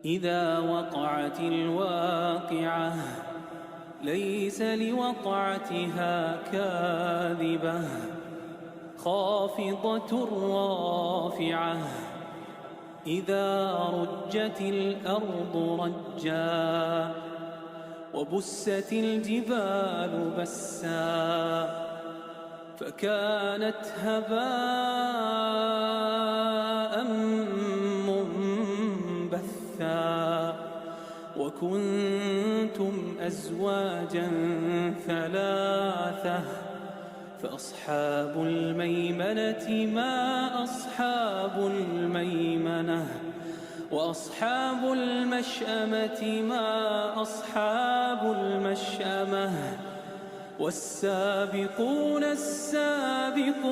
إذا وقعت الواقعة ليس لوقعتها كاذبة خافضة رافعة إذا رجت الأرض رجا وبست الجبال بسا فكانت هباء منبثا وكنتم أزواجا ثلاثة فأصحاب الميمنة ما أصحاب الميمنة وأصحاب المشأمة ما أصحاب المشأمة والسابقون السابقون